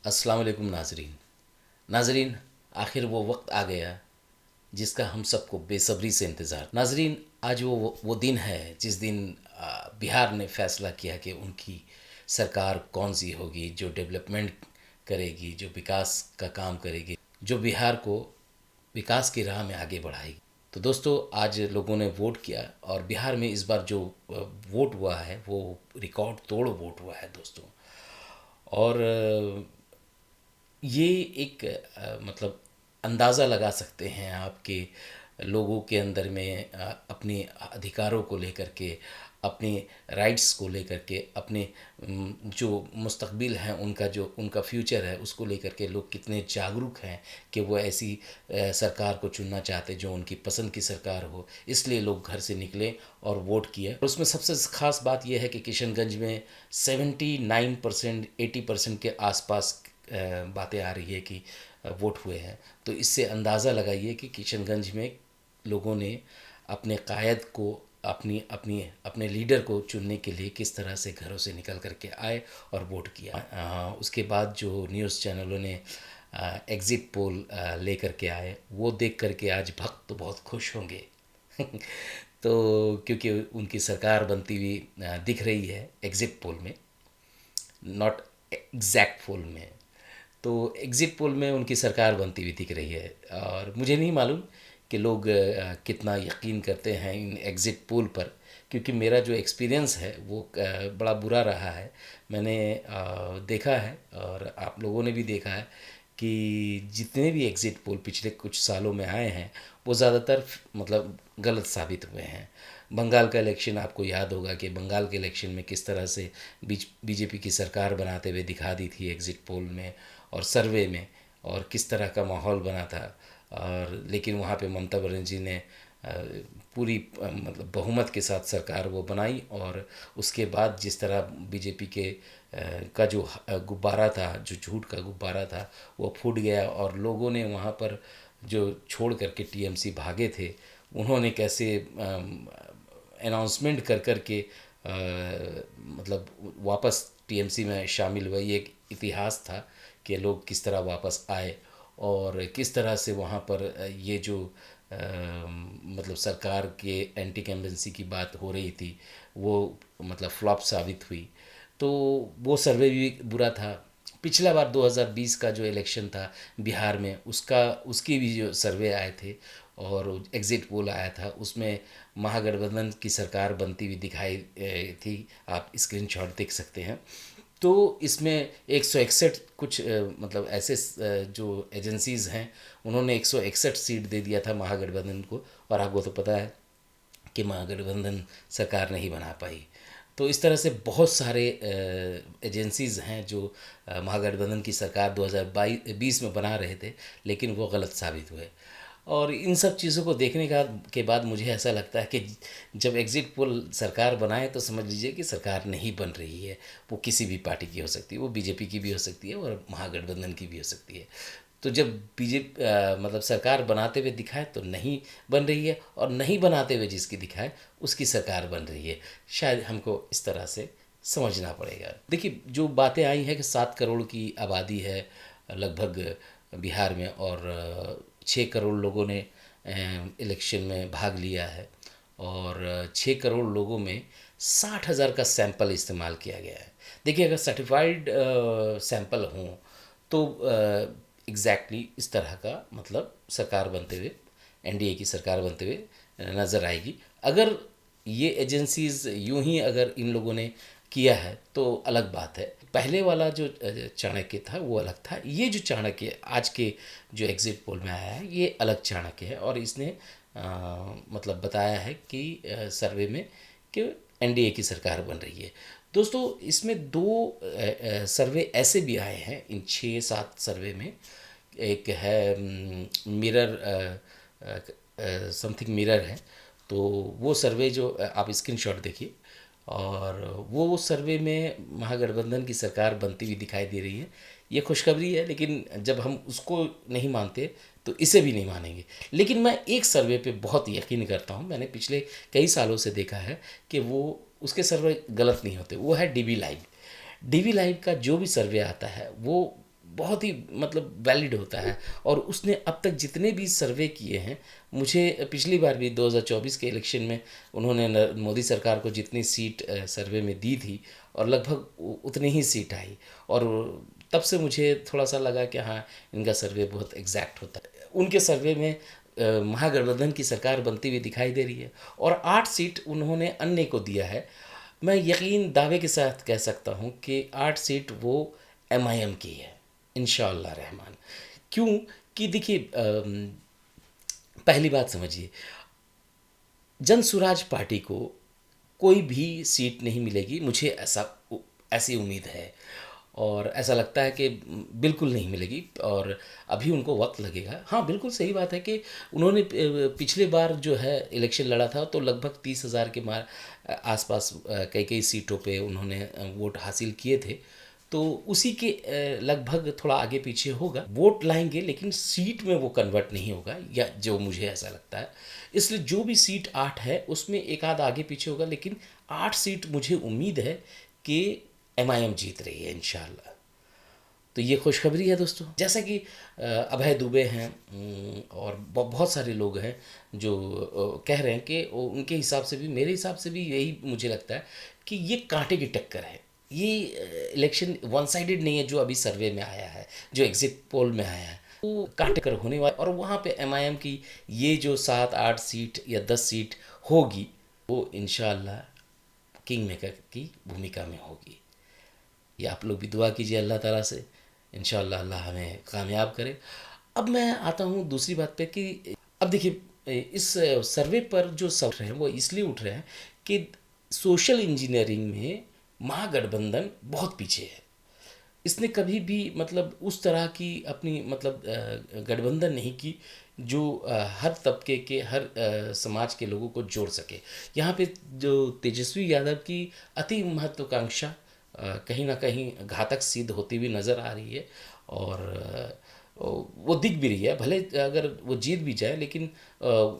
अस्सलाम वालेकुम नाजरीन। नाजरीन, आखिर वो वक्त आ गया जिसका हम सबको बेसब्री से इंतज़ार। नाजरीन, आज वो दिन है जिस दिन बिहार ने फैसला किया कि उनकी सरकार कौन सी होगी जो डेवलपमेंट करेगी, जो विकास का काम करेगी, जो बिहार को विकास की राह में आगे बढ़ाएगी। तो दोस्तों, आज लोगों ने वोट किया और बिहार में इस बार जो वोट हुआ है वो रिकॉर्ड तोड़ वोट हुआ है दोस्तों। और ये एक मतलब अंदाज़ा लगा सकते हैं आपके लोगों के अंदर में अपने अधिकारों को लेकर के, अपने राइट्स को लेकर के, अपने जो मुस्तकबिल हैं, उनका जो उनका फ्यूचर है उसको लेकर के लोग कितने जागरूक हैं कि वो ऐसी सरकार को चुनना चाहते जो उनकी पसंद की सरकार हो। इसलिए लोग घर से निकले और वोट किए। और उसमें सबसे ख़ास बात यह है कि किशनगंज में 79% 80% के आसपास बातें आ रही है कि वोट हुए हैं। तो इससे अंदाज़ा लगाइए कि किशनगंज में लोगों ने अपने कायद को, अपनी अपनी अपने लीडर को चुनने के लिए किस तरह से घरों से निकल कर के आए और वोट किया। उसके बाद जो न्यूज़ चैनलों ने एग्ज़िट पोल लेकर के आए, वो देख कर के आज भक्त तो बहुत खुश होंगे। तो क्योंकि उनकी सरकार बनती हुई दिख रही है एग्ज़िट पोल में, नॉट एग्जैक्ट पोल में। तो एग्ज़िट पोल में उनकी सरकार बनती हुई दिख रही है। और मुझे नहीं मालूम कि लोग कितना यकीन करते हैं इन एग्ज़िट पोल पर, क्योंकि मेरा जो एक्सपीरियंस है वो बड़ा बुरा रहा है। मैंने देखा है और आप लोगों ने भी देखा है कि जितने भी एग्ज़िट पोल पिछले कुछ सालों में आए हैं वो ज़्यादातर मतलब गलत साबित हुए हैं। बंगाल का इलेक्शन आपको याद होगा कि बंगाल के इलेक्शन में किस तरह से बीजेपी की सरकार बनाते हुए दिखा दी थी एग्ज़िट पोल में और सर्वे में, और किस तरह का माहौल बना था। और लेकिन वहाँ पे ममता बनर्जी ने पूरी मतलब बहुमत के साथ सरकार वो बनाई। और उसके बाद जिस तरह बीजेपी के का जो गुब्बारा था, जो झूठ का गुब्बारा था, वो फूट गया और लोगों ने वहाँ पर जो छोड़ करके टीएमसी भागे थे, उन्होंने कैसे अनाउंसमेंट कर कर के मतलब वापस टीएमसी में शामिल हुए। ये एक इतिहास था कि लोग किस तरह वापस आए और किस तरह से वहाँ पर ये जो मतलब सरकार के एंटी कैम्पेंसी की बात हो रही थी वो मतलब फ्लॉप साबित हुई। तो वो सर्वे भी बुरा था। पिछला बार 2020 का जो इलेक्शन था बिहार में, उसका उसकी भी जो सर्वे आए थे और एग्ज़िट पोल आया था, उसमें महागठबंधन की सरकार बनती हुई दिखाई थी। आप स्क्रीनशॉट देख सकते हैं। तो इसमें 161 कुछ मतलब ऐसे जो एजेंसीज़ हैं उन्होंने 161 सीट दे दिया था महागठबंधन को। और आपको तो पता है कि महागठबंधन सरकार नहीं बना पाई। तो इस तरह से बहुत सारे एजेंसीज़ हैं जो महागठबंधन की सरकार 2020 में बना रहे थे, लेकिन वो गलत साबित हुए। और इन सब चीज़ों को देखने का के बाद मुझे ऐसा लगता है कि जब एग्ज़िट पोल सरकार बनाए तो समझ लीजिए कि सरकार नहीं बन रही है। वो किसी भी पार्टी की हो सकती है, वो बीजेपी की भी हो सकती है और महागठबंधन की भी हो सकती है। तो जब बीजेपी मतलब सरकार बनाते हुए दिखाए तो नहीं बन रही है, और नहीं बनाते हुए जिसकी दिखाए उसकी सरकार बन रही है। शायद हमको इस तरह से समझना पड़ेगा। देखिए, जो बातें आई हैं कि 7 करोड़ की आबादी है लगभग बिहार में, और 6 करोड़ लोगों ने इलेक्शन में भाग लिया है, और 6 करोड़ लोगों में 60,000 का सैंपल इस्तेमाल किया गया है। देखिए, अगर सर्टिफाइड सैंपल हों तो एग्जैक्टली इस तरह का मतलब सरकार बनते हुए, एनडीए की सरकार बनते हुए नज़र आएगी। अगर ये एजेंसीज़ यूं ही अगर इन लोगों ने किया है तो अलग बात है। पहले वाला जो चाणक्य था वो अलग था। ये जो चाणक्य आज के जो एग्ज़िट पोल में आया है ये अलग चाणक्य है, और इसने मतलब बताया है कि सर्वे में कि एनडीए की सरकार बन रही है। दोस्तों, इसमें दो सर्वे ऐसे भी आए हैं इन 6-7 सर्वे में। एक है मिरर, समथिंग मिरर है। तो वो सर्वे जो आप स्क्रीनशॉट देखिए, और वो सर्वे में महागठबंधन की सरकार बनती हुई दिखाई दे रही है। ये खुशखबरी है, लेकिन जब हम उसको नहीं मानते तो इसे भी नहीं मानेंगे। लेकिन मैं एक सर्वे पे बहुत यकीन करता हूँ, मैंने पिछले कई सालों से देखा है कि वो उसके सर्वे गलत नहीं होते। वो है डीबी लाइव। डीवी लाइव का जो भी सर्वे आता है वो बहुत ही मतलब वैलिड होता है। और उसने अब तक जितने भी सर्वे किए हैं, मुझे पिछली बार भी 2024 के इलेक्शन में उन्होंने मोदी सरकार को जितनी सीट सर्वे में दी थी, और लगभग उतनी ही सीट आई। और तब से मुझे थोड़ा सा लगा कि हाँ, इनका सर्वे बहुत एग्जैक्ट होता है। उनके सर्वे में महागठबंधन की सरकार बनती हुई दिखाई दे रही है, और 8 सीट उन्होंने अन्य को दिया है। मैं यकीन दावे के साथ कह सकता हूँ कि 8 सीट वो एमआईएम की है, इंशाअल्लाह रहमान। क्यों? कि देखिए, पहली बात समझिए, जन सुराज पार्टी को कोई भी सीट नहीं मिलेगी, मुझे ऐसी उम्मीद है। और ऐसा लगता है कि बिल्कुल नहीं मिलेगी, और अभी उनको वक्त लगेगा। हाँ, बिल्कुल सही बात है कि उन्होंने पिछले बार जो है इलेक्शन लड़ा था, तो लगभग 30,000 के आसपास कई कई सीटों पे उन्होंने वोट हासिल किए थे। तो उसी के लगभग थोड़ा आगे पीछे होगा, वोट लाएंगे लेकिन सीट में वो कन्वर्ट नहीं होगा, या जो मुझे ऐसा लगता है। इसलिए जो भी सीट 8 है उसमें एक आध आगे पीछे होगा, लेकिन 8 सीट मुझे उम्मीद है कि एमआईएम जीत रही है इंशाल्लाह। तो ये खुशखबरी है दोस्तों। जैसा कि अभय दुबे हैं, और बहुत सारे लोग हैं जो कह रहे हैं कि उनके हिसाब से भी, मेरे हिसाब से भी यही मुझे लगता है कि ये कांटे की टक्कर है। ये इलेक्शन वन साइडेड नहीं है, जो अभी सर्वे में आया है, जो एग्जिट पोल में आया है, वो कांटे कर होने वाला। और वहाँ पे एमआईएम की ये जो 7-8 सीट या 10 सीट होगी, वो इंशाल्लाह किंग मेकर की भूमिका में होगी। ये आप लोग भी दुआ कीजिए अल्लाह ताला से, इंशाअल्लाह अल्लाह हमें कामयाब करे। अब मैं आता हूँ दूसरी बात पे कि अब देखिए, इस सर्वे पर जो सब रहे हैं वो इसलिए उठ रहे हैं कि सोशल इंजीनियरिंग में महागठबंधन बहुत पीछे है। इसने कभी भी मतलब उस तरह की अपनी मतलब गठबंधन नहीं की जो हर तबके के, हर समाज के लोगों को जोड़ सके। यहाँ पे जो तेजस्वी यादव की अति महत्वाकांक्षा कहीं ना कहीं घातक सिद्ध होती हुई नज़र आ रही है। और वो दिख भी रही है, भले अगर वो जीत भी जाए, लेकिन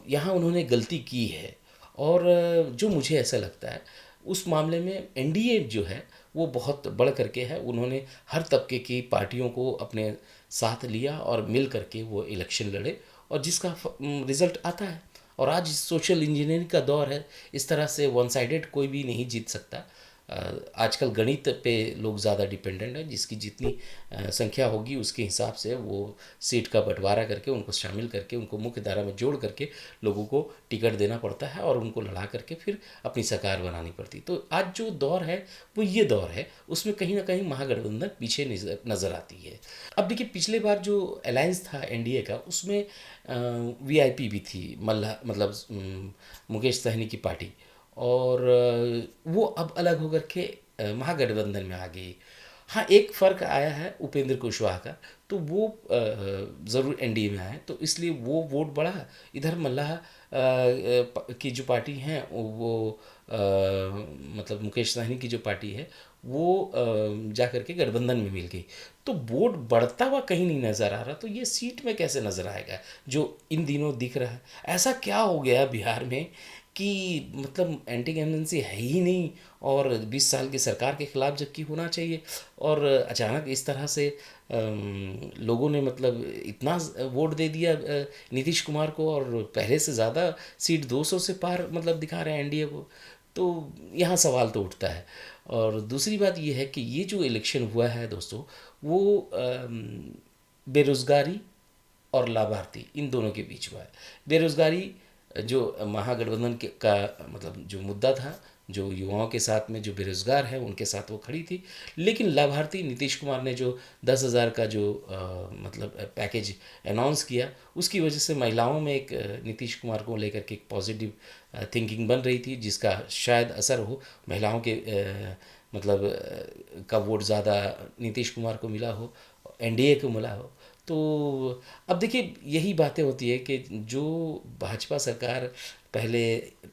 यहाँ उन्होंने गलती की है। और जो मुझे ऐसा लगता है, उस मामले में एनडीए जो है वो बहुत बढ़ करके है। उन्होंने हर तबके की पार्टियों को अपने साथ लिया और मिल करके वो इलेक्शन लड़े, और जिसका रिज़ल्ट आता है। और आज सोशल इंजीनियरिंग का दौर है, इस तरह से वन साइडेड कोई भी नहीं जीत सकता। आजकल गणित पे लोग ज़्यादा डिपेंडेंट हैं, जिसकी जितनी संख्या होगी उसके हिसाब से वो सीट का बंटवारा करके, उनको शामिल करके, उनको मुख्य धारा में जोड़ करके लोगों को टिकट देना पड़ता है, और उनको लड़ा करके फिर अपनी सरकार बनानी पड़ती। तो आज जो दौर है वो ये दौर है, उसमें कहीं ना कहीं महागठबंधन पीछे नज़र आती है। अब देखिए, पिछले बार जो अलायंस था एनडीए का, उसमें वीआईपी भी थी, मल्ला मतलब मुकेश सहनी की पार्टी। और वो अब अलग होकर के महागठबंधन में आ गई। हाँ, एक फ़र्क आया है उपेंद्र कुशवाहा का, तो वो ज़रूर एनडीए में आए, तो इसलिए वो वोट बढ़ा। इधर मल्लाह की जो पार्टी हैं वो मतलब मुकेश सहनी की जो पार्टी है वो जा कर के गठबंधन में मिल गई। तो वोट बढ़ता हुआ कहीं नहीं नज़र आ रहा, तो ये सीट में कैसे नज़र आएगा जो इन दिनों दिख रहा है? ऐसा क्या हो गया बिहार में कि मतलब एंटी इनकम्बेंसी है ही नहीं, और 20 साल की सरकार के खिलाफ जबकि होना चाहिए, और अचानक इस तरह से लोगों ने मतलब इतना वोट दे दिया नीतीश कुमार को, और पहले से ज़्यादा सीट 200 से पार मतलब दिखा रहे हैं एनडीए को। तो यहाँ सवाल तो उठता है। और दूसरी बात ये है कि ये जो इलेक्शन हुआ है दोस्तों, वो बेरोज़गारी और लाभार्थी, इन दोनों के बीच हुआ है। बेरोज़गारी जो महागठबंधन के का मतलब जो मुद्दा था, जो युवाओं के साथ में जो बेरोज़गार है उनके साथ वो खड़ी थी। लेकिन लाभार्थी, नीतीश कुमार ने जो 10,000 का जो मतलब पैकेज अनाउंस किया, उसकी वजह से महिलाओं में एक नीतीश कुमार को लेकर के एक पॉजिटिव थिंकिंग बन रही थी, जिसका शायद असर हो, महिलाओं के मतलब का वोट ज़्यादा नीतीश कुमार को मिला हो, एनडीए को मिला हो। तो अब देखिए, यही बातें होती है कि जो भाजपा सरकार पहले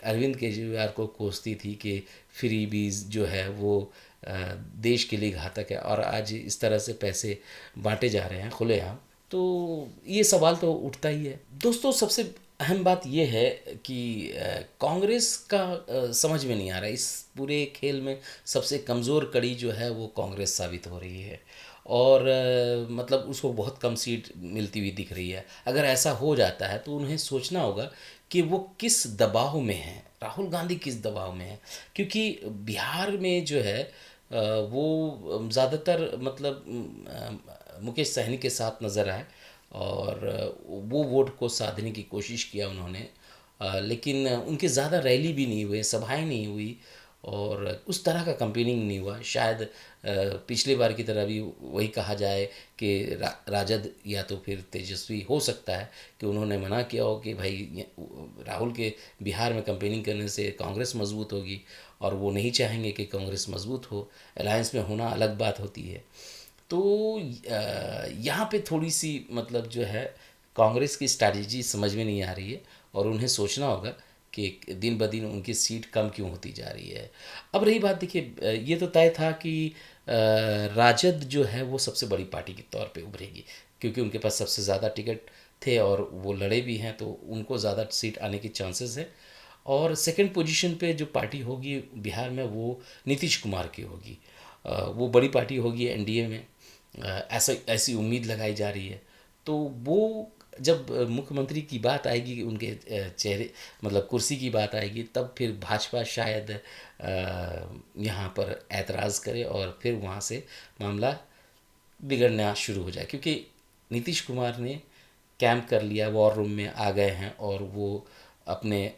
अरविंद केजरीवाल को कोसती थी कि फ्री बीज जो है वो देश के लिए घातक है, और आज इस तरह से पैसे बांटे जा रहे हैं खुलेआम, तो ये सवाल तो उठता ही है दोस्तों। सबसे अहम बात ये है कि कांग्रेस का समझ में नहीं आ रहा है, इस पूरे खेल में सबसे कमज़ोर कड़ी जो है वो कांग्रेस साबित हो रही है। और मतलब उसको बहुत कम सीट मिलती हुई दिख रही है। अगर ऐसा हो जाता है तो उन्हें सोचना होगा कि वो किस दबाव में हैं, राहुल गांधी किस दबाव में है। क्योंकि बिहार में जो है वो ज़्यादातर मतलब मुकेश सहनी के साथ नज़र आए और वो वोट को साधने की कोशिश किया उन्होंने। लेकिन उनके ज़्यादा रैली भी नहीं हुए, सभाएं नहीं हुई और उस तरह का कंपेनिंग नहीं हुआ। शायद पिछली बार की तरह भी वही कहा जाए कि राजद या तो फिर तेजस्वी हो सकता है कि उन्होंने मना किया हो कि भाई राहुल के बिहार में कंपेनिंग करने से कांग्रेस मजबूत होगी और वो नहीं चाहेंगे कि कांग्रेस मजबूत हो। अलायंस में होना अलग बात होती है। तो यहाँ पे थोड़ी सी मतलब जो है कांग्रेस की स्ट्रैटेजी समझ में नहीं आ रही है और उन्हें सोचना होगा कि दिन ब दिन उनकी सीट कम क्यों होती जा रही है। अब रही बात, देखिए ये तो तय था कि राजद जो है वो सबसे बड़ी पार्टी के तौर पे उभरेगी क्योंकि उनके पास सबसे ज़्यादा टिकट थे और वो लड़े भी हैं तो उनको ज़्यादा सीट आने की चांसेस है। और सेकंड पोजीशन पे जो पार्टी होगी बिहार में वो नीतीश कुमार की होगी। वो बड़ी पार्टी होगी एनडीए में, ऐसा ऐसी उम्मीद लगाई जा रही है। तो वो जब मुख्यमंत्री की बात आएगी, उनके चेहरे मतलब कुर्सी की बात आएगी, तब फिर भाजपा शायद यहाँ पर ऐतराज़ करे और फिर वहाँ से मामला बिगड़ना शुरू हो जाए। क्योंकि नीतीश कुमार ने कैंप कर लिया, वॉर रूम में आ गए हैं और वो अपने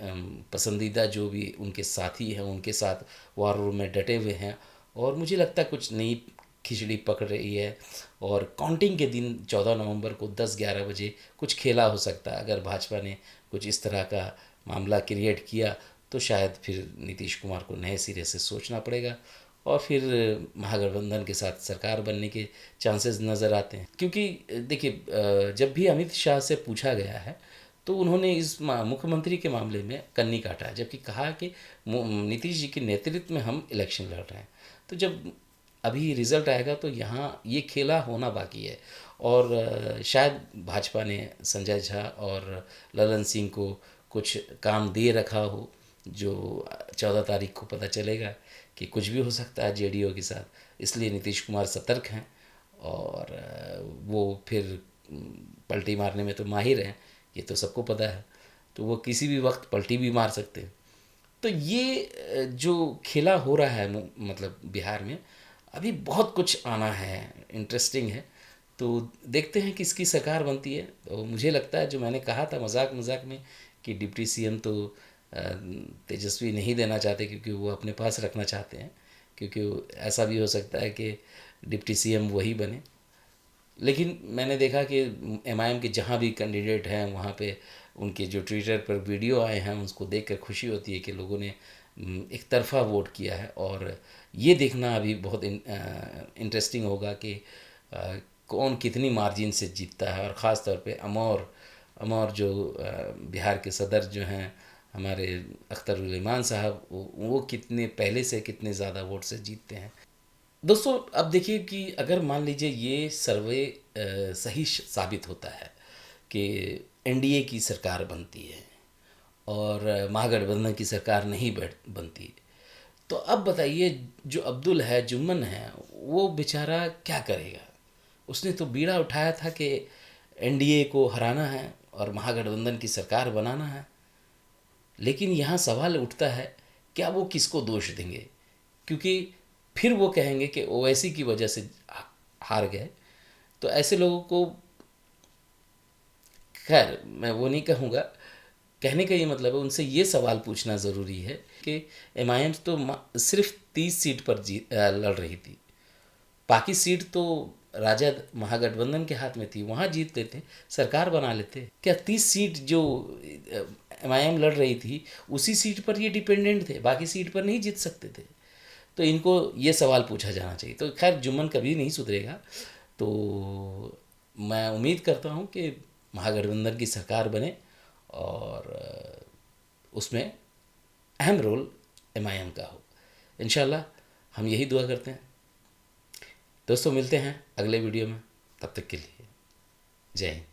पसंदीदा जो भी उनके साथी हैं उनके साथ वॉर रूम में डटे हुए हैं। और मुझे लगता है कुछ नई खिचड़ी पक रही है और काउंटिंग के दिन 14 नवंबर को 10-11 बजे कुछ खेला हो सकता है। अगर भाजपा ने कुछ इस तरह का मामला क्रिएट किया तो शायद फिर नीतीश कुमार को नए सिरे से सोचना पड़ेगा और फिर महागठबंधन के साथ सरकार बनने के चांसेस नज़र आते हैं। क्योंकि देखिए जब भी अमित शाह से पूछा गया है तो उन्होंने इस मुख्यमंत्री के मामले में कन्नी काटा है, जबकि कहा कि नीतीश जी के नेतृत्व में हम इलेक्शन लड़ रहे हैं। तो जब अभी रिज़ल्ट आएगा तो यहाँ ये खेला होना बाकी है और शायद भाजपा ने संजय झा और ललन सिंह को कुछ काम दे रखा हो जो 14 तारीख को पता चलेगा कि कुछ भी हो सकता है जेडीयू के साथ। इसलिए नीतीश कुमार सतर्क हैं और वो फिर पलटी मारने में तो माहिर हैं, ये तो सबको पता है। तो वो किसी भी वक्त पलटी भी मार सकते हैं। तो ये जो खेला हो रहा है मतलब बिहार में अभी बहुत कुछ आना है, इंटरेस्टिंग है। तो देखते हैं किसकी सरकार बनती है। तो मुझे लगता है जो मैंने कहा था मजाक मजाक में कि डिप्टी सीएम तो तेजस्वी नहीं देना चाहते क्योंकि वो अपने पास रखना चाहते हैं, क्योंकि ऐसा भी हो सकता है कि डिप्टी सीएम वही बने। लेकिन मैंने देखा कि एमआईएम के जहाँ भी कैंडिडेट हैं वहाँ पे उनके जो ट्विटर पर वीडियो आए हैं उसको देख कर खुशी होती है कि लोगों ने एक तरफा वोट किया है। और ये देखना अभी बहुत इंटरेस्टिंग होगा कि कौन कितनी मार्जिन से जीतता है। और ख़ास तौर पे अमौर अमौर जो बिहार के सदर जो हैं हमारे अख्तरुल इमान साहब, वो कितने पहले से कितने ज़्यादा वोट से जीतते हैं। दोस्तों अब देखिए कि अगर मान लीजिए ये सर्वे सही साबित होता है कि एनडीए की सरकार बनती है और महागठबंधन की सरकार नहीं बनती, तो अब बताइए जो अब्दुल है जुम्मन है वो बेचारा क्या करेगा। उसने तो बीड़ा उठाया था कि एनडीए को हराना है और महागठबंधन की सरकार बनाना है। लेकिन यहाँ सवाल उठता है क्या वो किसको दोष देंगे, क्योंकि फिर वो कहेंगे कि ओवैसी की वजह से हार गए। तो ऐसे लोगों को, खैर मैं वो नहीं कहूँगा, कहने का ये मतलब है उनसे ये सवाल पूछना ज़रूरी है कि एमआईएम तो सिर्फ 30 सीट पर लड़ रही थी, बाकी सीट तो राजद महागठबंधन के हाथ में थी, वहाँ जीत लेते, सरकार बना लेते। क्या 30 सीट जो एमआईएम लड़ रही थी उसी सीट पर ये डिपेंडेंट थे, बाकी सीट पर नहीं जीत सकते थे। तो इनको ये सवाल पूछा जाना चाहिए। तो खैर जुम्मन कभी नहीं सुधरेगा। तो मैं उम्मीद करता हूँ कि महागठबंधन की सरकार बने और उसमें अहम रोल एमआईएम का हो। इंशाल्लाह हम यही दुआ करते हैं। दोस्तों मिलते हैं अगले वीडियो में, तब तक के लिए जय हिंद।